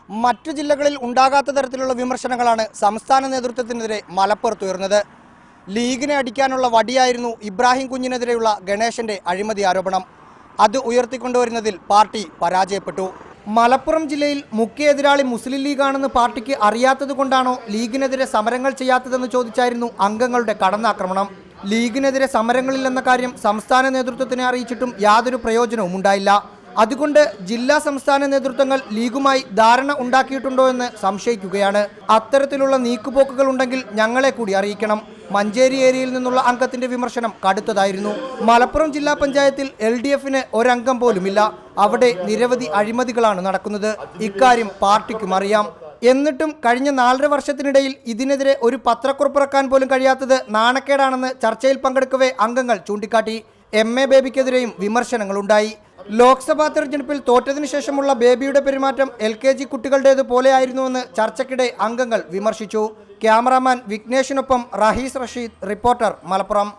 മറ്റു ജില്ലകളിൽ ഉണ്ടാകാത്ത തരത്തിലുള്ള വിമർശനങ്ങളാണ് സംസ്ഥാന നേതൃത്വത്തിനെതിരെ മലപ്പുറത്തുയർന്നത്. ലീഗിനെ അടിക്കാനുള്ള വടിയായിരുന്നു ഇബ്രാഹിം കുഞ്ഞിനെതിരെയുള്ള ഗണേശന്റെ അഴിമതി ആരോപണം. അത് ഉയർത്തിക്കൊണ്ടുവരുന്നതിൽ പാർട്ടി പരാജയപ്പെട്ടു. മലപ്പുറം ജില്ലയിൽ മുഖ്യ എതിരാളി മുസ്ലിം ലീഗാണെന്ന് പാർട്ടിക്ക് അറിയാത്തതുകൊണ്ടാണോ ലീഗിനെതിരെ സമരങ്ങൾ ചെയ്യാത്തതെന്ന് ചോദിച്ചായിരുന്നു അംഗങ്ങളുടെ കടന്നാക്രമണം. ലീഗിനെതിരെ സമരങ്ങളില്ലെന്ന കാര്യം സംസ്ഥാന നേതൃത്വത്തിനെ അറിയിച്ചിട്ടും യാതൊരു പ്രയോജനവും ഉണ്ടായില്ല. അതുകൊണ്ട് ജില്ലാ സംസ്ഥാന നേതൃത്വങ്ങൾ ലീഗുമായി ധാരണ ഉണ്ടാക്കിയിട്ടുണ്ടോ എന്ന് സംശയിക്കുകയാണ്. അത്തരത്തിലുള്ള നീക്കുപോക്കുകൾ ഉണ്ടെങ്കിൽ ഞങ്ങളെ കൂടി അറിയിക്കണം. മഞ്ചേരി ഏരിയയിൽ നിന്നുള്ള അംഗത്തിന്റെ വിമർശനം കടുത്തതായിരുന്നു. മലപ്പുറം ജില്ലാ പഞ്ചായത്തിൽ LDFന് ഒരംഗം പോലുമില്ല. അവിടെ നിരവധി അഴിമതികളാണ് നടക്കുന്നത്. ഇക്കാര്യം പാർട്ടിക്കും അറിയാം. എന്നിട്ടും കഴിഞ്ഞ 4.5 വർഷത്തിനിടയിൽ ഇതിനെതിരെ ഒരു പത്രക്കുറിപ്പിറക്കാൻ പോലും കഴിയാത്തത് നാണക്കേടാണെന്ന് ചർച്ചയിൽ പങ്കെടുക്കവേ അംഗങ്ങൾ ചൂണ്ടിക്കാട്ടി. MA ബേബിക്കെതിരെയും വിമർശനങ്ങളുണ്ടായി. ലോക്സഭാ തെരഞ്ഞെടുപ്പിൽ തോറ്റതിനു ശേഷമുള്ള ബേബിയുടെ പെരുമാറ്റം LKG കുട്ടികളുടേത് പോലെയായിരുന്നുവെന്ന് ചർച്ചയ്ക്കിടെ അംഗങ്ങൾ വിമർശിച്ചു. ക്യാമറാമാൻ വിഘ്നേഷിനൊപ്പം റഹീസ് റഷീദ്, റിപ്പോർട്ടർ, മലപ്പുറം.